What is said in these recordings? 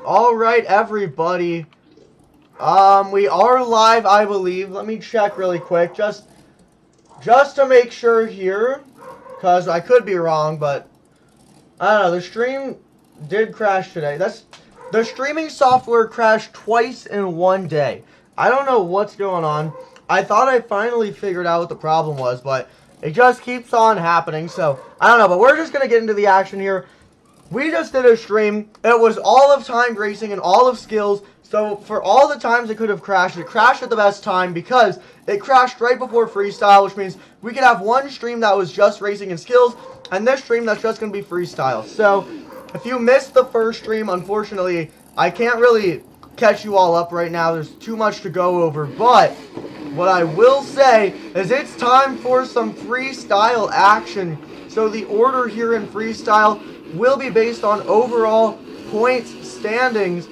Alright, everybody. We are live, I believe. Let me check really quick. Just to make sure here. Because I could be wrong, but I don't know. The stream did crash today. The streaming software crashed twice in one day. I don't know what's going on. I thought I finally figured out what the problem was, but it just keeps on happening. So, I don't know, but we're just going to get into the action here. We just did a stream. It was all of timed racing and all of skills. So for all the times it could have crashed, it crashed at the best time because it crashed right before freestyle, which means we could have one stream that was just racing and skills, and this stream that's just going to be freestyle. So if you missed the first stream, unfortunately, I can't really catch you all up right now. There's too much to go over, but what I will say is it's time for some freestyle action. So the order here in freestyle will be based on overall points standings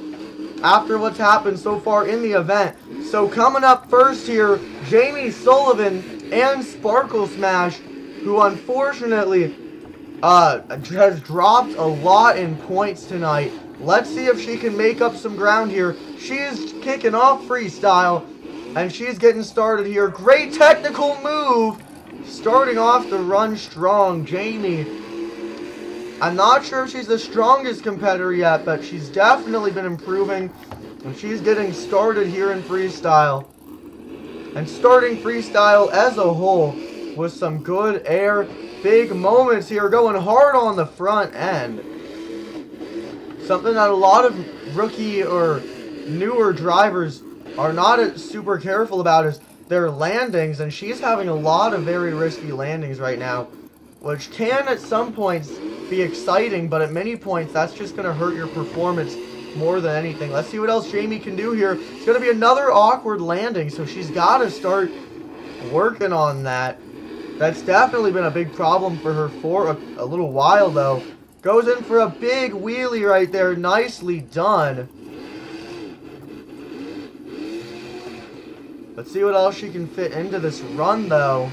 after what's happened so far in the event. So coming up first here, Jamey, Sullivan, and Sparkle Smash, who unfortunately has dropped a lot in points tonight. Let's see if she can make up some ground here. She is kicking off freestyle, and she's getting started here. Great technical move, starting off the run strong. Jamey, I'm not sure if she's the strongest competitor yet, but she's definitely been improving. And she's getting started here in freestyle. And starting freestyle as a whole with some good air. Big moments here, going hard on the front end. Something that a lot of rookie or newer drivers are not super careful about is their landings. And she's having a lot of very risky landings right now, which can at some points be exciting, but at many points that's just going to hurt your performance more than anything. Let's see what else Jamey can do here. It's going to be another awkward landing, so she's got to start working on that. That's definitely been a big problem for her for a little while, though. Goes in for a big wheelie right there. Nicely done. Let's see what else she can fit into this run, though.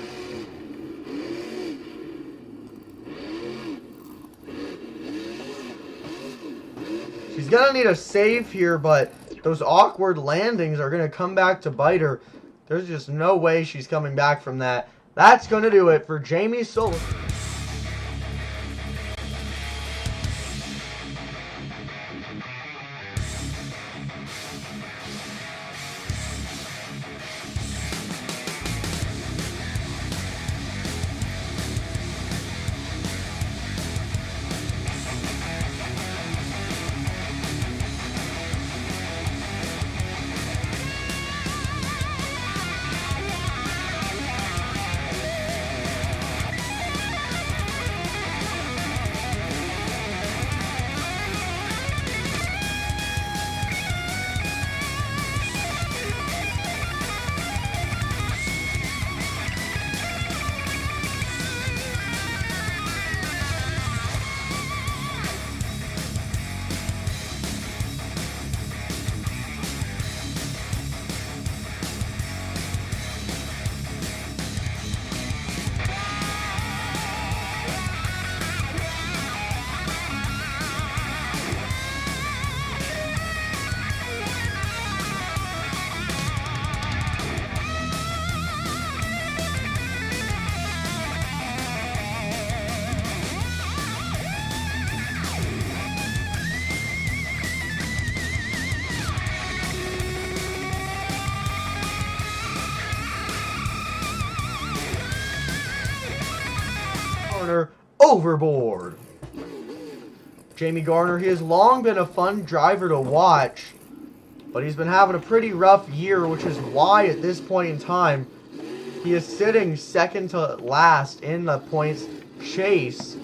She's going to need a save here, but those awkward landings are going to come back to bite her. There's just no way she's coming back from that. That's going to do it for Jamey Sullivan. Overboard. Jamey Garner, he has long been a fun driver to watch, but he's been having a pretty rough year, which is why at this point in time he is sitting second to last in the points chase.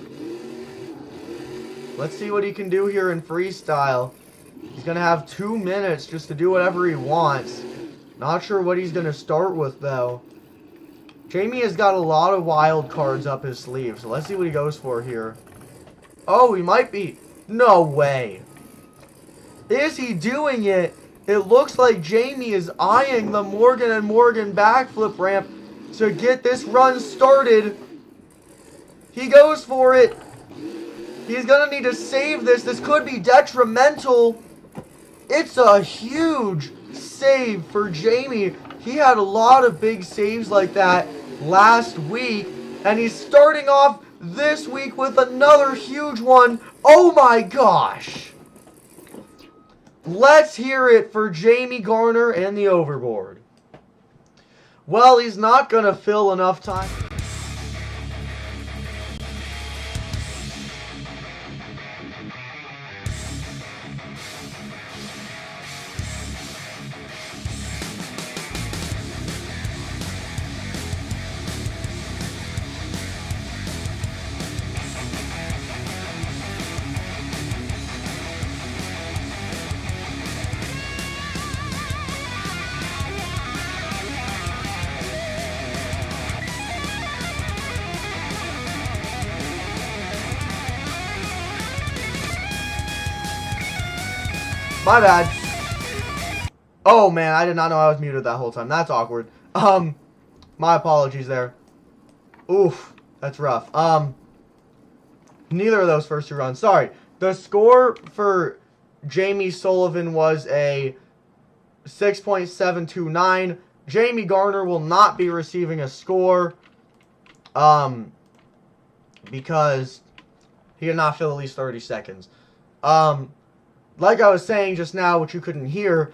Let's see what he can do here in freestyle. He's going to have 2 minutes just to do whatever he wants. Not sure what he's going to start with, though. Jamey has got a lot of wild cards up his sleeve, so let's see what he goes for here. Oh, he might be... No way. Is he doing it? It looks like Jamey is eyeing the Morgan & Morgan backflip ramp to get this run started. He goes for it. He's going to need to save this. This could be detrimental. It's a huge save for Jamey. He had a lot of big saves like that last week. And he's starting off this week with another huge one. Oh my gosh. Let's hear it for Jamey, Garner, and the overboard. Well, he's not going to fill enough time. My bad. Oh man, I did not know I was muted that whole time. That's awkward. My apologies there. Oof, that's rough. Neither of those first two runs. Sorry. The score for Jamey Sullivan was a 6.729. Jamey Garner will not be receiving a score. Because he did not fill at least 30 seconds. Like I was saying just now, which you couldn't hear,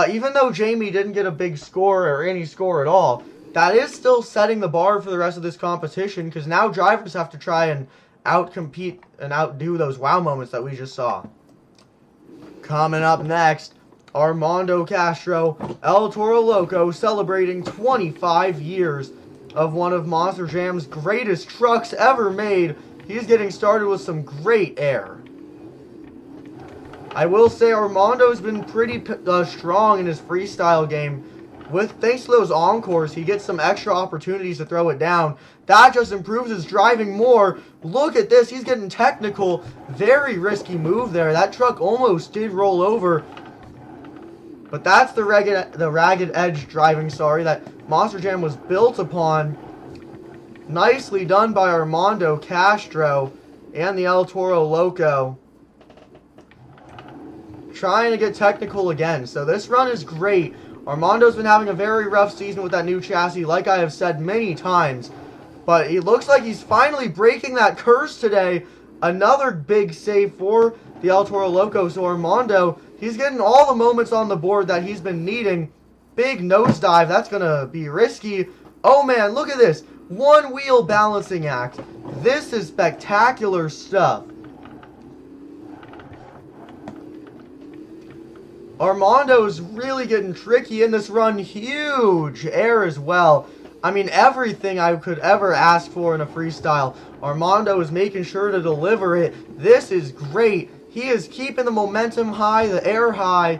even though Jamey didn't get a big score or any score at all, that is still setting the bar for the rest of this competition, because now drivers have to try and outcompete and outdo those wow moments that we just saw. Coming up next, Armando Castro, El Toro Loco, celebrating 25 years of one of Monster Jam's greatest trucks ever made. He's getting started with some great air. I will say Armando's been pretty strong in his freestyle game. Thanks to those encores, he gets some extra opportunities to throw it down. That just improves his driving more. Look at this. He's getting technical. Very risky move there. That truck almost did roll over. But that's the ragged edge driving, that Monster Jam was built upon. Nicely done by Armando Castro and the El Toro Loco. Trying to get technical again. So this run is great. Armando's been having a very rough season with that new chassis, like I have said many times. But it looks like he's finally breaking that curse today. Another big save for the El Toro Loco. So Armando, he's getting all the moments on the board that he's been needing. Big nosedive. That's going to be risky. Oh man, look at this. One wheel balancing act. This is spectacular stuff. Armando's really getting tricky in this run. Huge air as well. I mean, everything I could ever ask for in a freestyle. Armando is making sure to deliver it. This is great. He is keeping the momentum high, the air high,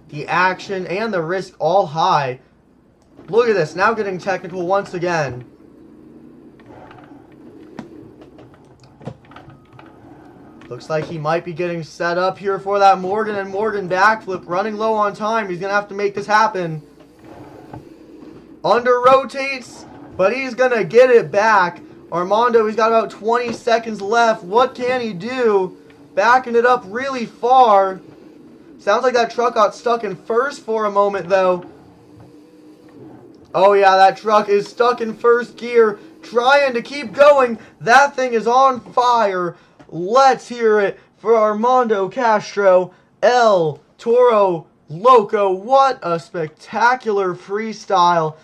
the action, and the risk all high. Look at this. Now getting technical once again. Looks like he might be getting set up here for that Morgan and Morgan backflip. Running low on time. He's going to have to make this happen. Under rotates, but he's going to get it back. Armando, he's got about 20 seconds left. What can he do? Backing it up really far. Sounds like that truck got stuck in first for a moment, though. Oh, yeah, that truck is stuck in first gear. Trying to keep going. That thing is on fire. Let's hear it for Armando Castro, El Toro Loco. What a spectacular freestyle.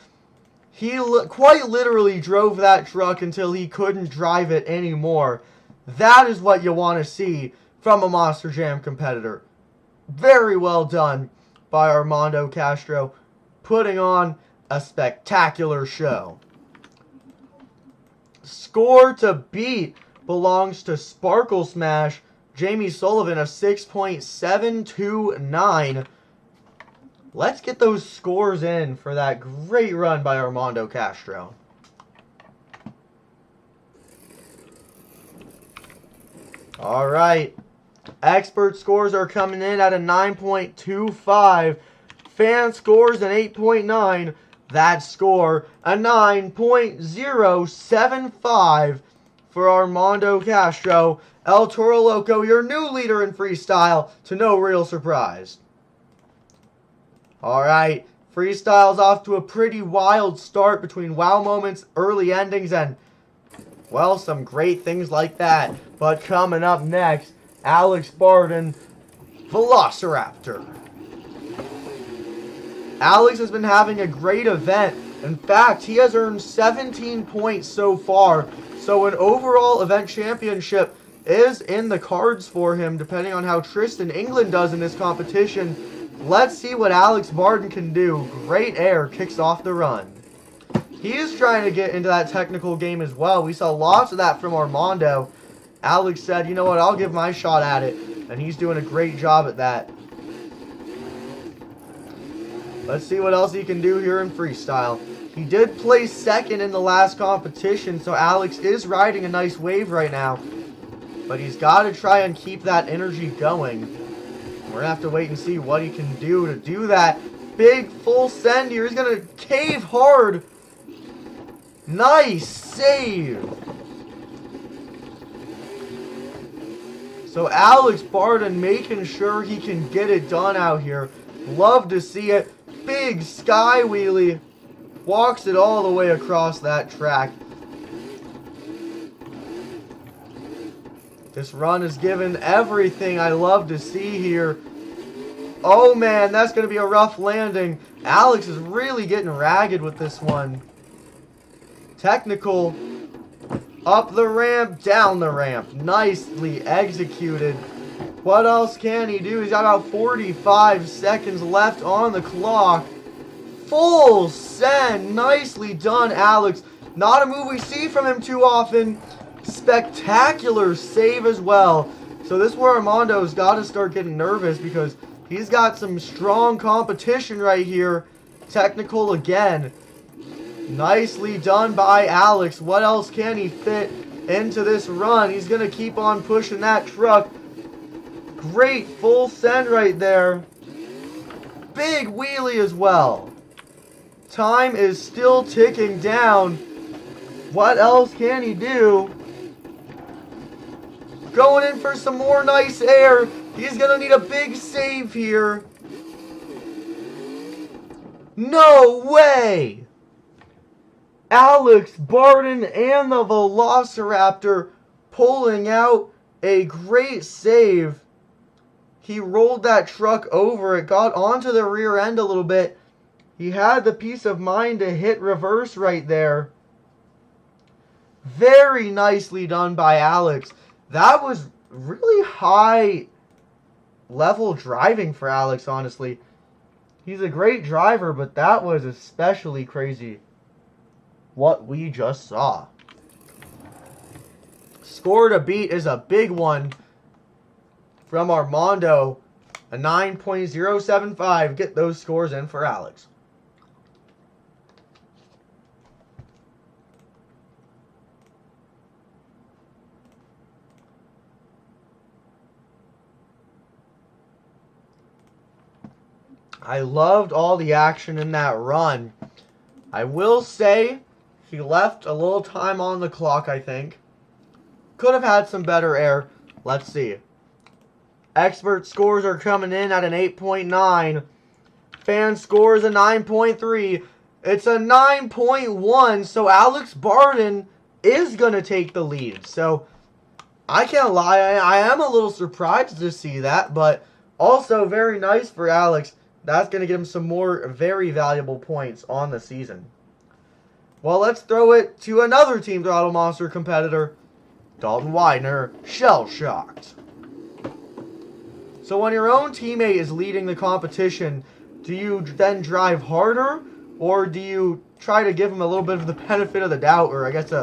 He quite literally drove that truck until he couldn't drive it anymore. That is what you want to see from a Monster Jam competitor. Very well done by Armando Castro, putting on a spectacular show. Score to beat belongs to Sparkle Smash, Jamey Sullivan, a 6.729. Let's get those scores in for that great run by Armando Castro. All right. Expert scores are coming in at a 9.25. Fan scores an 8.9. That score, a 9.075. for Armando Castro. El Toro Loco, your new leader in freestyle, to no real surprise. Alright, freestyle's off to a pretty wild start between wow moments, early endings, and, well, some great things like that. But coming up next, Alex Barden, Velociraptor. Alex has been having a great event. In fact, he has earned 17 points so far. So an overall event championship is in the cards for him, depending on how Tristan England does in this competition. Let's see what Alex Barden can do. Great air kicks off the run. He is trying to get into that technical game as well. We saw lots of that from Armando. Alex said, you know what, I'll give my shot at it. And he's doing a great job at that. Let's see what else he can do here in freestyle. He did place second in the last competition, so Alex is riding a nice wave right now. But he's got to try and keep that energy going. We're going to have to wait and see what he can do to do that. Big full send here. He's going to cave hard. Nice save. So Alex Barden making sure he can get it done out here. Love to see it. Big sky wheelie. Walks it all the way across that track. This run is given everything I love to see here. Oh man, that's going to be a rough landing. Alex is really getting ragged with this one. Technical. Up the ramp, down the ramp. Nicely executed. What else can he do? He's got about 45 seconds left on the clock. Full send. Nicely done, Alex. Not a move we see from him too often. Spectacular save as well. So this is where Armando's got to start getting nervous because he's got some strong competition right here. Technical again. Nicely done by Alex. What else can he fit into this run? He's going to keep on pushing that truck. Great full send right there. Big wheelie as well. Time is still ticking down. What else can he do? Going in for some more nice air. He's going to need a big save here. No way! Alex Barden and the Velociraptor pulling out a great save. He rolled that truck over. It got onto the rear end a little bit. He had the peace of mind to hit reverse right there. Very nicely done by Alex. That was really high level driving for Alex, honestly. He's a great driver, but that was especially crazy what we just saw. Score to beat is a big one from Armando. A 9.075. Get those scores in for Alex. I loved all the action in that run. I will say he left a little time on the clock, I think. Could have had some better air. Let's see. Expert scores are coming in at an 8.9. Fan scores a 9.3. It's a 9.1. So Alex Barden is going to take the lead. So I can't lie. I am a little surprised to see that. But also very nice for Alex. That's going to get him some more very valuable points on the season. Well, let's throw it to another Team Throttle Monster competitor. Dalton Widener, shell-shocked. So when your own teammate is leading the competition, do you then drive harder? Or do you try to give him a little bit of the benefit of the doubt? Or I guess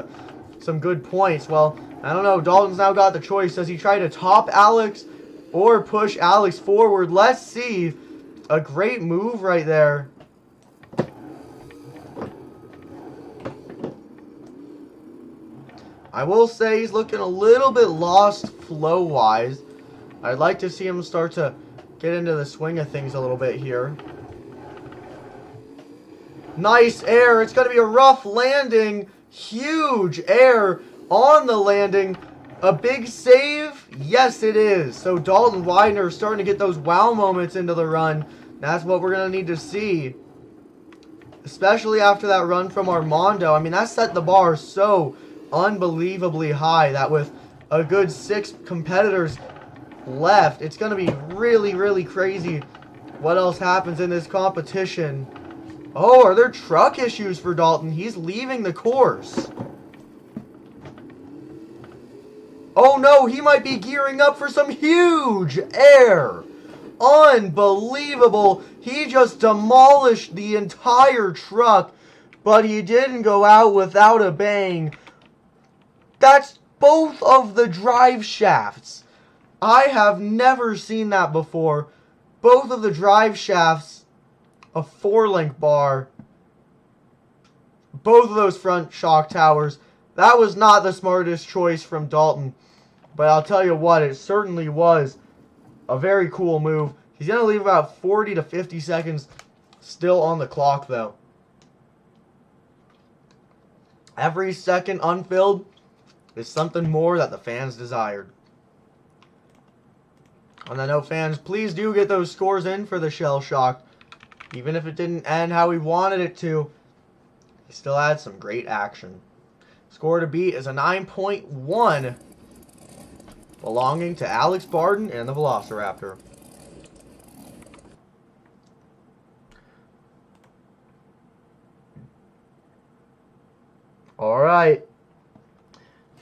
some good points? Well, I don't know. Dalton's now got the choice. Does he try to top Alex or push Alex forward? Let's see. A great move right there. I will say he's looking a little bit lost flow-wise. I'd like to see him start to get into the swing of things a little bit here. Nice air. It's going to be a rough landing. Huge air. on the landing. A big save? Yes, it is. So Dalton Widener is starting to get those wow moments into the run. That's what we're going to need to see. Especially after that run from Armando. I mean, that set the bar so unbelievably high that with a good 6 competitors left, it's going to be really, really crazy what else happens in this competition. Oh, are there truck issues for Dalton? He's leaving the course. Oh no, he might be gearing up for some huge air. Unbelievable. He just demolished the entire truck, but he didn't go out without a bang. That's both of the drive shafts. I have never seen that before. Both of the drive shafts, a 4-link bar. Both of those front shock towers. That was not the smartest choice from Dalton. But I'll tell you what, it certainly was a very cool move. He's going to leave about 40 to 50 seconds still on the clock, though. Every second unfilled is something more that the fans desired. On that note, fans, please do get those scores in for the Shell Shock. Even if it didn't end how we wanted it to, he still had some great action. Score to beat is a 9.1. belonging to Alex Barden and the Velociraptor. Alright.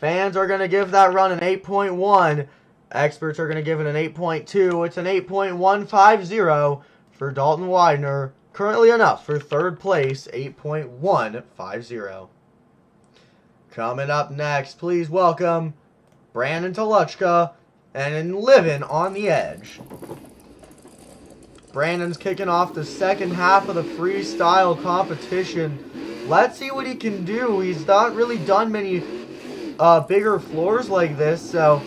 Fans are going to give that run an 8.1. Experts are going to give it an 8.2. It's an 8.150 for Dalton Widener. Currently enough for third place, 8.150. Coming up next, please welcome Brandan Tulachka and Livin on the edge. Brandan's kicking off the second half of the freestyle competition. Let's see what he can do. He's not really done many bigger floors like this, so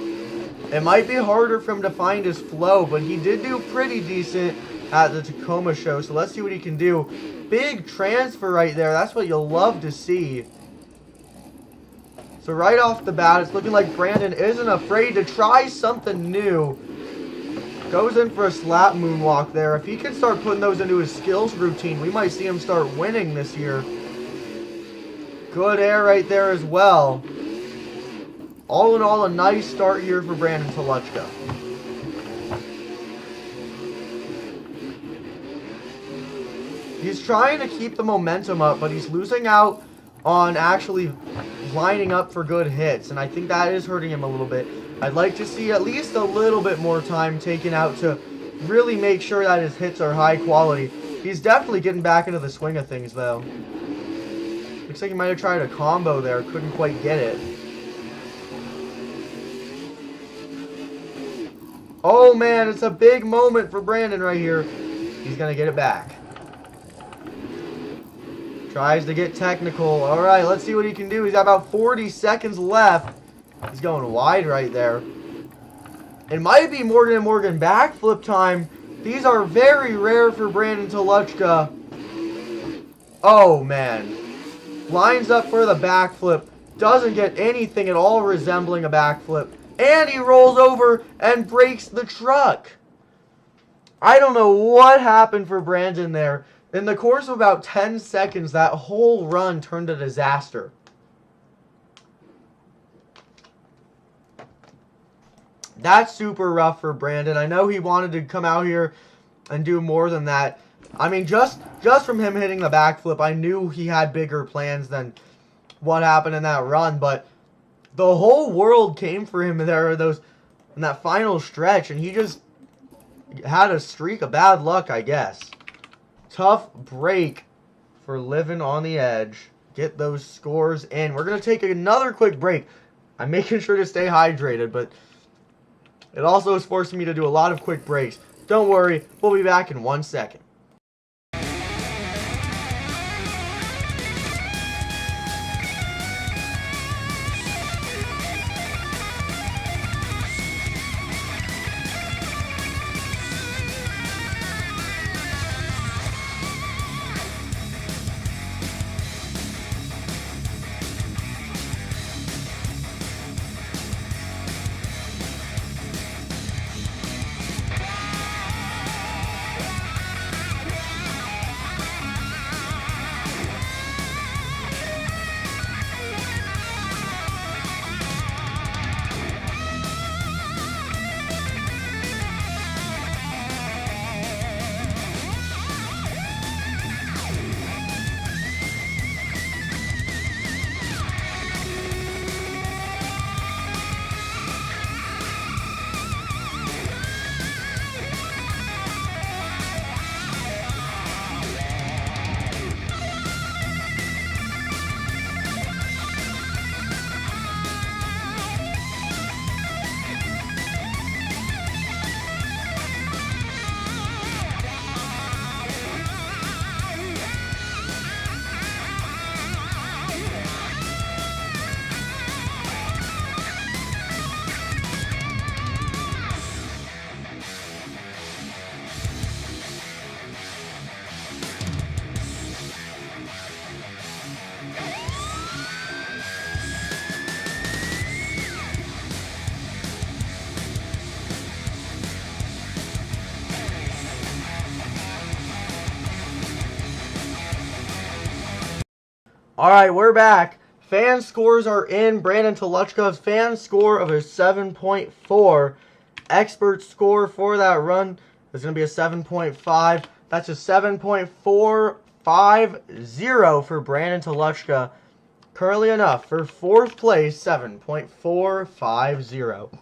it might be harder for him to find his flow, but he did do pretty decent at the Tacoma show, so let's see what he can do. Big transfer right there. That's what you'll love to see. So right off the bat, it's looking like Brandan isn't afraid to try something new. Goes in for a slap moonwalk there. If he can start putting those into his skills routine, we might see him start winning this year. Good air right there as well. All in all, a nice start here for Brandan Tulachka. He's trying to keep the momentum up, but he's losing out on actually lining up for good hits, and I think that is hurting him a little bit. I'd like to see at least a little bit more time taken out to really make sure that his hits are high quality. He's definitely getting back into the swing of things, though. Looks like he might have tried a combo there, couldn't quite get it. Oh man, it's a big moment for Brandan right here. He's gonna get it back. Tries to get technical. Alright, let's see what he can do. He's got about 40 seconds left. He's going wide right there. It might be Morgan & Morgan backflip time. These are very rare for Brandan Tulachka. Oh, man. Lines up for the backflip. Doesn't get anything at all resembling a backflip. And he rolls over and breaks the truck. I don't know what happened for Brandan there. In the course of about 10 seconds, that whole run turned to disaster. That's super rough for Brandan. I know he wanted to come out here and do more than that. I mean, just from him hitting the backflip, I knew he had bigger plans than what happened in that run. But the whole world came for him there in that final stretch, and he just had a streak of bad luck, I guess. Tough break for Livin on the edge. Get those scores in. We're going to take another quick break. I'm making sure to stay hydrated, but it also is forcing me to do a lot of quick breaks. Don't worry, we'll be back in 1 second. Alright, we're back. Fan scores are in. Brandan Tulachka's fan score of a 7.4. Expert score for that run is going to be a 7.5. That's a 7.450 for Brandan Tulachka. Currently enough for 4th place, 7.450.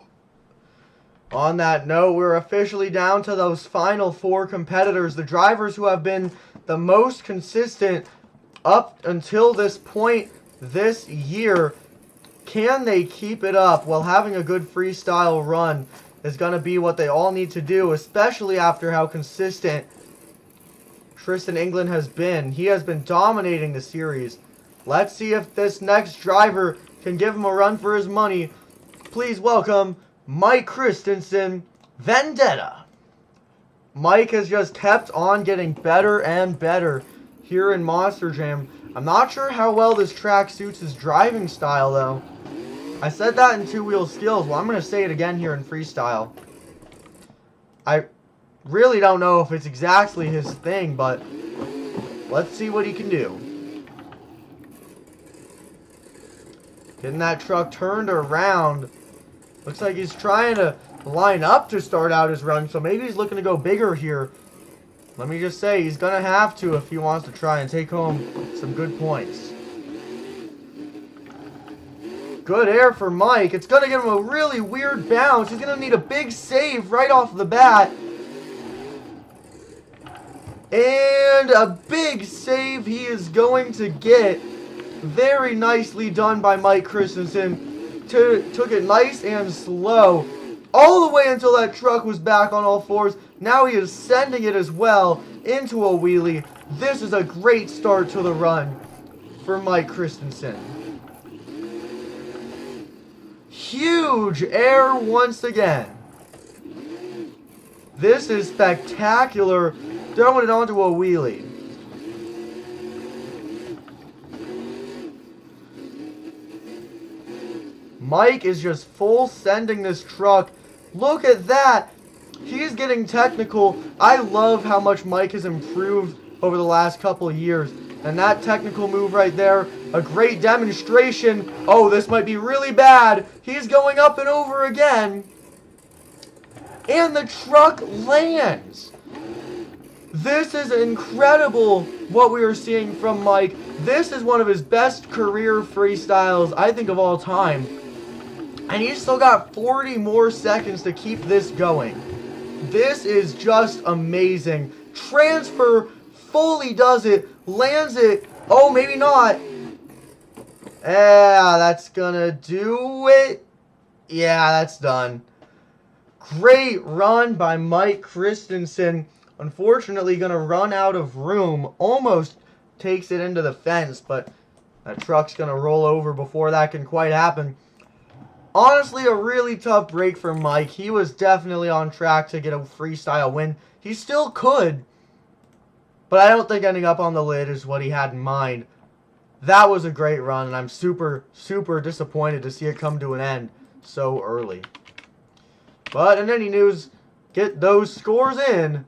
On that note, we're officially down to those final 4 competitors. The drivers who have been the most consistent up until this point this year. Can they keep it up while having a good freestyle run is going to be what they all need to do, especially after how consistent Tristan England has been. He has been dominating the series. Let's see if this next driver can give him a run for his money. Please welcome Mike Christensen, Vendetta. Mike has just kept on getting better and better here in Monster Jam. I'm not sure how well this track suits his driving style, though. I said that in two-wheel skills. Well, I'm going to say it again here in freestyle. I really don't know if it's exactly his thing, but let's see what he can do. Getting that truck turned around. Looks like he's trying to line up to start out his run, so maybe he's looking to go bigger here. Let me just say, he's going to have to if he wants to try and take home some good points. Good air for Mike. It's going to give him a really weird bounce. He's going to need a big save right off the bat. And a big save he is going to get. Very nicely done by Mike Christensen. Took it nice and slow. All the way until that truck was back on all fours. Now he is sending it as well into a wheelie. This is a great start to the run for Mike Christensen. Huge air once again. This is spectacular. Throwing it onto a wheelie. Mike is just full sending this truck. Look at that. He's getting technical. I love how much Mike has improved over the last couple of years. And that technical move right there, a great demonstration. Oh, this might be really bad. He's going up and over again. And the truck lands. This is incredible what we are seeing from Mike. This is one of his best career freestyles, I think, of all time. And he's still got 40 more seconds to keep this going. This is just amazing. Transfer, fully does it, lands it. Oh, maybe not. Yeah, that's gonna do it. Yeah, that's done. Great run by Mike Christensen. Unfortunately, gonna run out of room. Almost takes it into the fence, but that truck's gonna roll over before that can quite happen. Honestly, a really tough break for Mike. He was definitely on track to get a freestyle win. He still could, but I don't think ending up on the lid is what he had in mind. That was a great run, and I'm super, super disappointed to see it come to an end so early. But in any news, get those scores in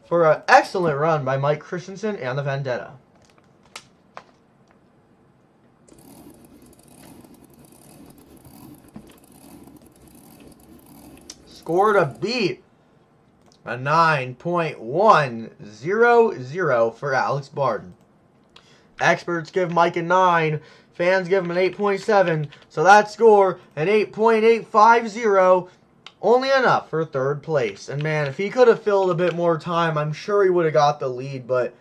for an excellent run by Mike Christensen and the Vendetta. Score to beat, a 9.100 for Alex Barden. Experts give Mike a 9. Fans give him an 8.7. So that score, an 8.850. Only enough for 3rd place. And man, if he could have filled a bit more time, I'm sure he would have got the lead. But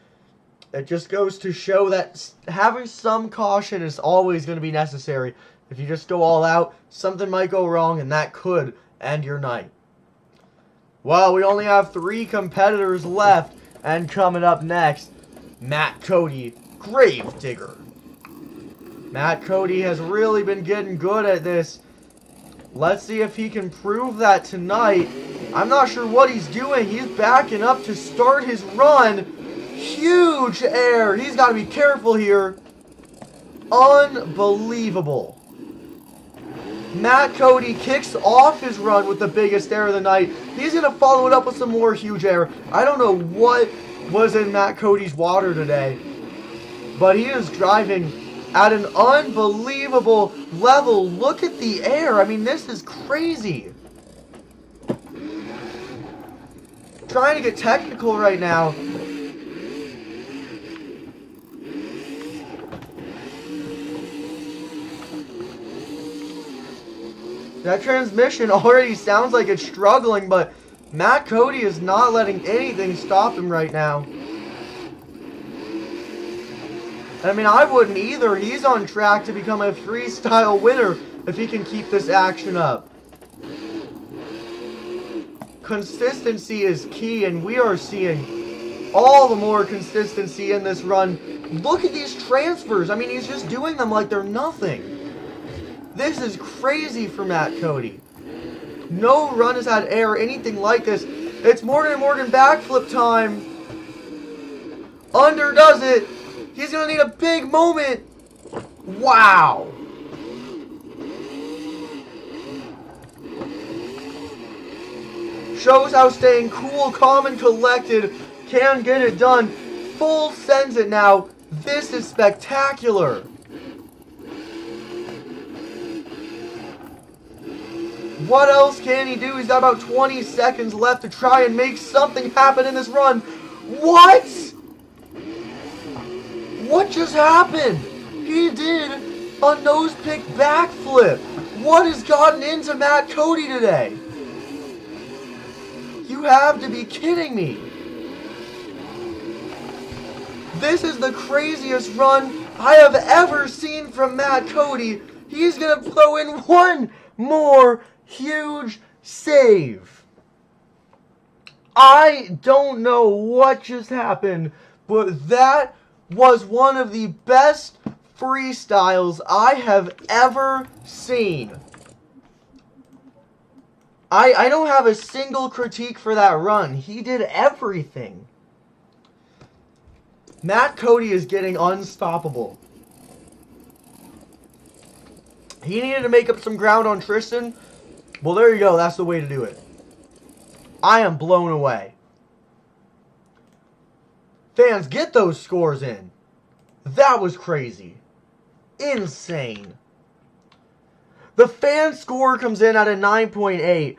it just goes to show that having some caution is always going to be necessary. If you just go all out, something might go wrong, and that could end your night. Well, we only have 3 competitors left, and coming up next, Matt Cody, Gravedigger. Matt Cody has really been getting good at this. Let's see if he can prove that tonight. I'm not sure what he's doing. He's backing up to start his run. Huge air. He's got to be careful here. Unbelievable. Matt Cody kicks off his run with the biggest air of the night. He's going to follow it up with some more huge air. I don't know what was in Matt Cody's water today, but he is driving at an unbelievable level. Look at the air. I mean, this is crazy. Trying to get technical right now. That transmission already sounds like it's struggling, but Matt Cody is not letting anything stop him right now. I mean, I wouldn't either. He's on track to become a freestyle winner if he can keep this action up. Consistency is key, and we are seeing all the more consistency in this run. Look at these transfers. I mean, he's just doing them like they're nothing. This is crazy for Matt Cody. No run has had air, anything like this. It's Morgan backflip time. Underdoes it. He's going to need a big moment. Wow. Shows how staying cool, calm, and collected can get it done. Full sends it now. This is spectacular. What else can he do? He's got about 20 seconds left to try and make something happen in this run. What? What just happened? He did a nose pick backflip. What has gotten into Matt Cody today? You have to be kidding me. This is the craziest run I have ever seen from Matt Cody. He's going to throw in one more huge save. I don't know what just happened, but that was one of the best freestyles I have ever seen. I don't have a single critique for that run. He did everything. Matt Cody is getting unstoppable. He needed to make up some ground on Tristan. Well, there you go. That's the way to do it. I am blown away. Fans, get those scores in. That was crazy. Insane. The fan score comes in at a 9.8.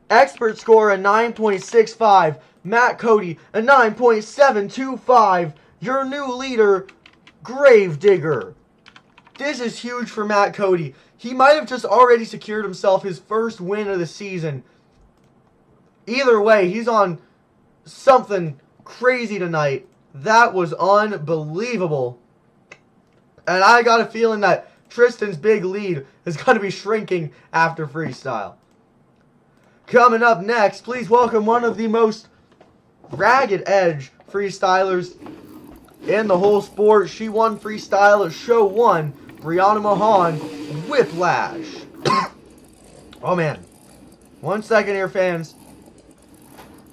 Expert score a 9.65. Matt Cody a 9.725. Your new leader, Gravedigger. This is huge for Matt Cody. He might have just already secured himself his first win of the season. Either way, he's on something crazy tonight. That was unbelievable. And I got a feeling that Tristan's big lead is going to be shrinking after freestyle. Coming up next, please welcome one of the most ragged edge freestylers in the whole sport. She won freestyle at show 1. Brianna Mahon, Whiplash. Oh man. 1 second here, fans.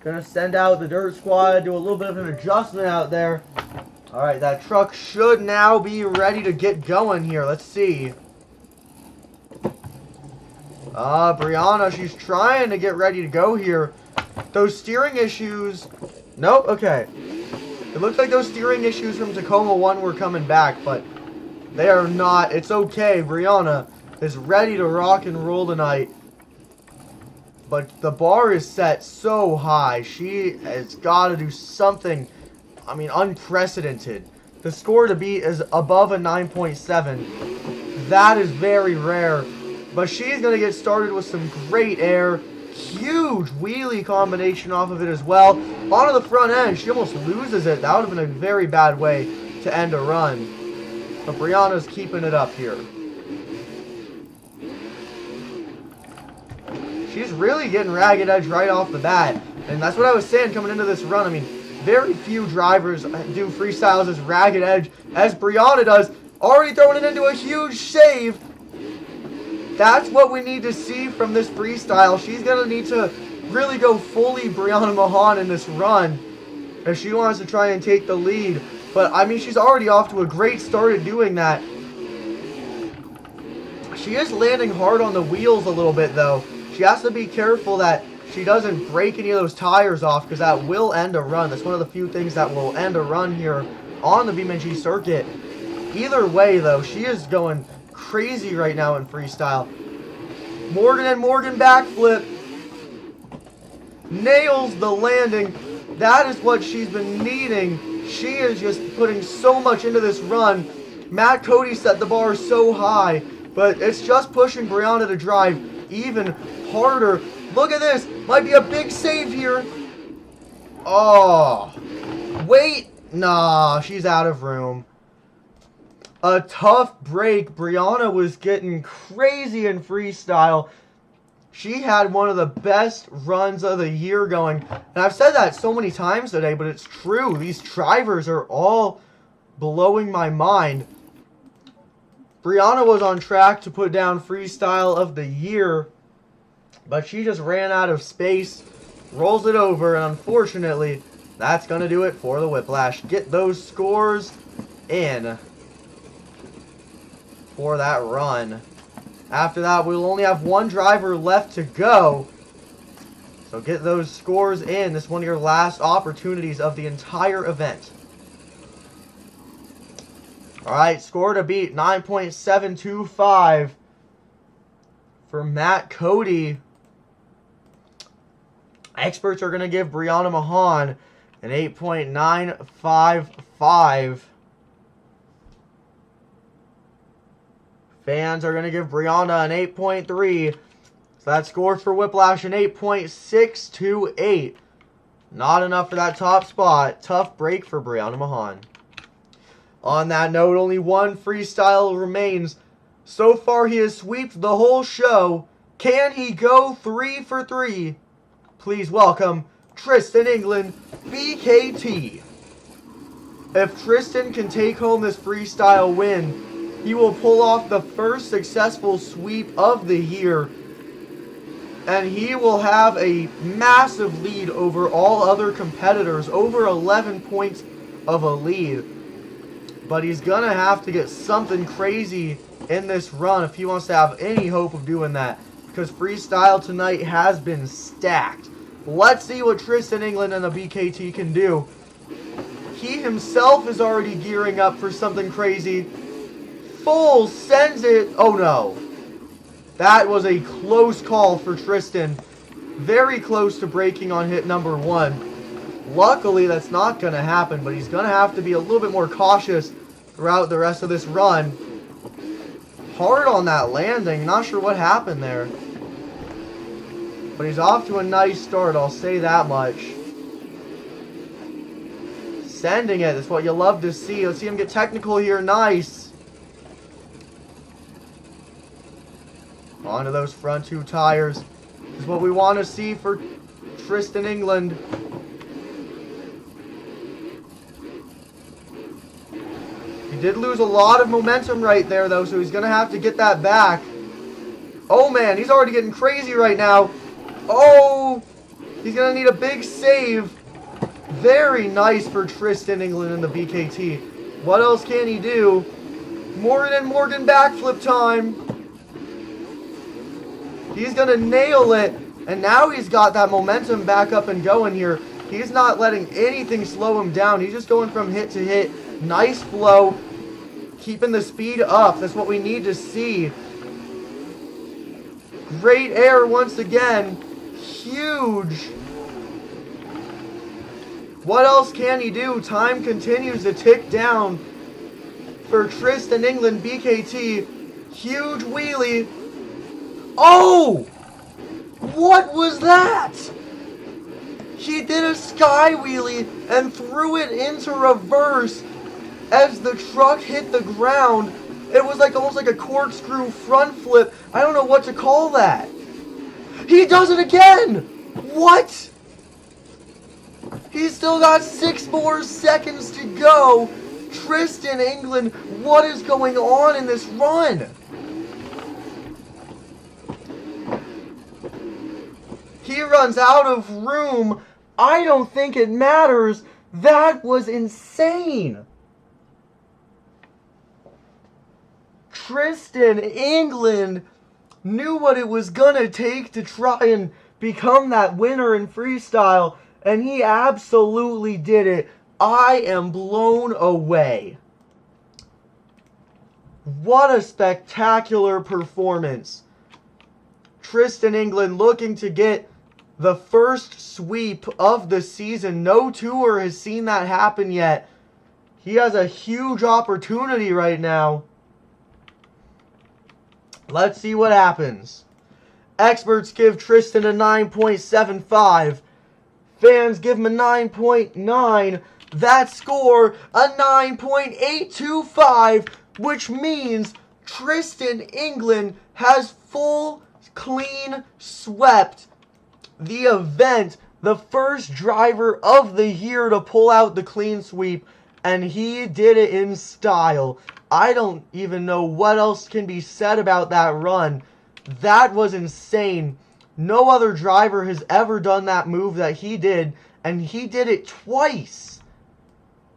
Gonna send out the dirt squad, do a little bit of an adjustment out there. Alright, that truck should now be ready to get going here. Let's see. Brianna, she's trying to get ready to go here. Those steering issues... Nope, okay. It looks like those steering issues from Tacoma 1 were coming back, but they are not. It's okay. Brianna is ready to rock and roll tonight. But the bar is set so high. She has got to do something, I mean, unprecedented. The score to beat is above a 9.7. That is very rare. But she's going to get started with some great air. Huge wheelie combination off of it as well. Onto the front end. She almost loses it. That would have been a very bad way to end a run. But Brianna's keeping it up here. She's really getting ragged edge right off the bat. And that's what I was saying coming into this run. I mean, very few drivers do freestyles as ragged edge as Brianna does. Already throwing it into a huge save. That's what we need to see from this freestyle. She's going to need to really go fully Brianna Mahon in this run if she wants to try and take the lead. But, I mean, she's already off to a great start at doing that. She is landing hard on the wheels a little bit, though. She has to be careful that she doesn't break any of those tires off, because that will end a run. That's one of the few things that will end a run here on the BeamNG circuit. Either way, though, she is going crazy right now in freestyle. Morgan and Morgan backflip. Nails the landing. That is what she's been needing. She is just putting so much into this run. Matt Cody set the bar so high, but it's just pushing Brianna to drive even harder. Look at this. Might be a big save here. Oh. Wait. Nah, she's out of room. A tough break. Brianna was getting crazy in freestyle. She had one of the best runs of the year going. And I've said that so many times today, but it's true. These drivers are all blowing my mind. Brianna was on track to put down freestyle of the year, but she just ran out of space, rolls it over, and unfortunately, that's going to do it for the Whiplash. Get those scores in for that run. After that, we'll only have one driver left to go. So get those scores in. This is one of your last opportunities of the entire event. Alright, score to beat 9.725 for Matt Cody. Experts are going to give Brianna Mahon an 8.955. Fans are going to give Brianna an 8.3. So that score for Whiplash an 8.628. Not enough for that top spot. Tough break for Brianna Mahon. On that note, only one freestyle remains. So far, he has swept the whole show. Can he go 3 for 3? Please welcome Tristan England, BKT. If Tristan can take home this freestyle win, he will pull off the first successful sweep of the year. And he will have a massive lead over all other competitors, over 11 points of a lead. But he's going to have to get something crazy in this run if he wants to have any hope of doing that. Because freestyle tonight has been stacked. Let's see what Tristan England and the BKT can do. He himself is already gearing up for something crazy. Full sends it. Oh no. That was a close call for Tristan. Very close to breaking on hit number 1. Luckily, that's not going to happen, but he's going to have to be a little bit more cautious throughout the rest of this run. Hard on that landing. Not sure what happened there. But he's off to a nice start, I'll say that much. Sending it. That's what you love to see. Let's see him get technical here. Nice. Onto those front 2 tires. This is what we want to see for Tristan England. He did lose a lot of momentum right there, though, so he's going to have to get that back. Oh, man, he's already getting crazy right now. Oh, he's going to need a big save. Very nice for Tristan England and the BKT. What else can he do? Morgan and Morgan backflip time. He's going to nail it. And now he's got that momentum back up and going here. He's not letting anything slow him down. He's just going from hit to hit. Nice flow. Keeping the speed up. That's what we need to see. Great air once again. Huge. What else can he do? Time continues to tick down for Tristan England, BKT. Huge wheelie. Oh! What was that? He did a sky wheelie and threw it into reverse as the truck hit the ground. It was like almost like a corkscrew front flip. I don't know what to call that. He does it again! What? He's still got 6 more seconds to go. Tristan England, what is going on in this run? He runs out of room. I don't think it matters. That was insane. Tristan England knew what it was gonna take to try and become that winner in freestyle, and he absolutely did it. I am blown away. What a spectacular performance. Tristan England looking to get the first sweep of the season. No tour has seen that happen yet. He has a huge opportunity right now. Let's see what happens. Experts give Tristan a 9.75. Fans give him a 9.9. That score, a 9.825, which means Tristan England has full, clean swept the event. The first driver of the year to pull out the clean sweep, and he did it in style. I don't even know what else can be said about that run. That was insane. No other driver has ever done that move that he did, and he did it twice.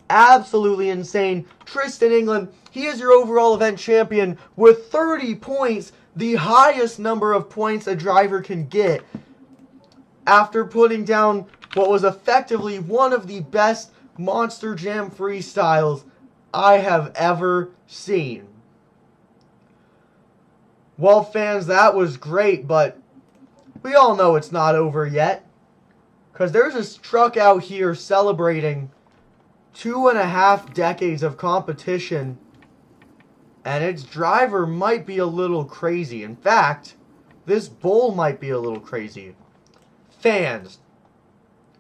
Absolutely insane. Tristan England, he is your overall event champion with 30 points, the highest number of points a driver can get, after putting down what was effectively one of the best Monster Jam freestyles I have ever seen. Well, fans, that was great, but we all know it's not over yet, because there's this truck out here celebrating 2.5 decades of competition, and its driver might be a little crazy. In fact, this bull might be a little crazy. Fans,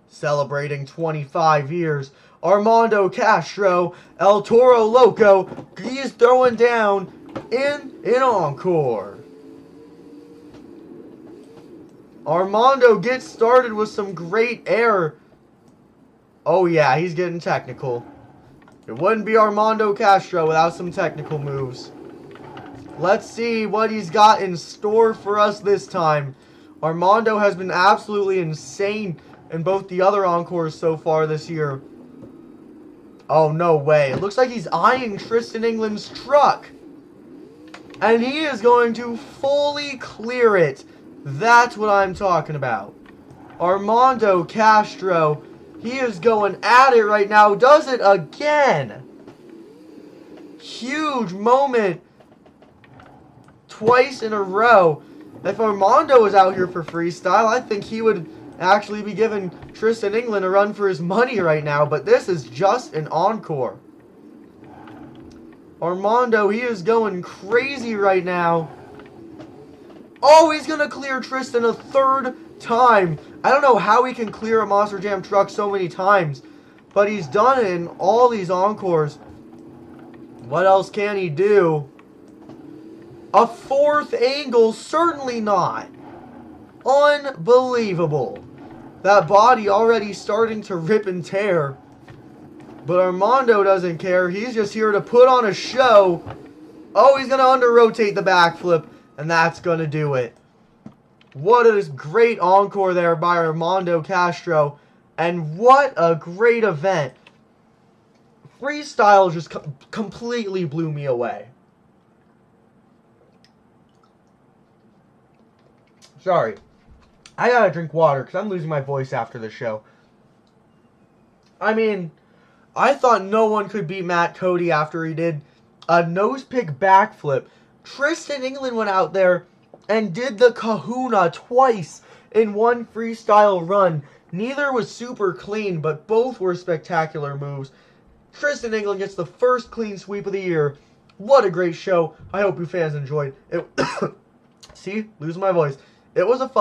celebrating 25 years, Armando Castro, El Toro Loco, he's throwing down in an encore. Armando gets started with some great air. Oh yeah, he's getting technical. It wouldn't be Armando Castro without some technical moves. Let's see what he's got in store for us this time. Armando has been absolutely insane in both the other encores so far this year. Oh, no way. It looks like he's eyeing Tristan England's truck. And he is going to fully clear it. That's what I'm talking about. Armando Castro, he is going at it right now. Does it again. Huge moment. Twice in a row. If Armando was out here for freestyle, I think he would actually be giving Tristan England a run for his money right now. But this is just an encore. Armando, he is going crazy right now. Oh, he's going to clear Tristan a third time. I don't know how he can clear a Monster Jam truck so many times, but he's done it in all these encores. What else can he do? A fourth angle? Certainly not. Unbelievable. That body already starting to rip and tear. But Armando doesn't care. He's just here to put on a show. Oh, he's going to under-rotate the backflip, and that's going to do it. What a great encore there by Armando Castro. And what a great event. Freestyle just completely blew me away. Sorry. I gotta drink water because I'm losing my voice after the show. I mean, I thought no one could beat Matt Cody after he did a nose pick backflip. Tristan England went out there and did the kahuna twice in one freestyle run. Neither was super clean, but both were spectacular moves. Tristan England gets the first clean sweep of the year. What a great show. I hope you fans enjoyed it. See? Losing my voice. It was a fun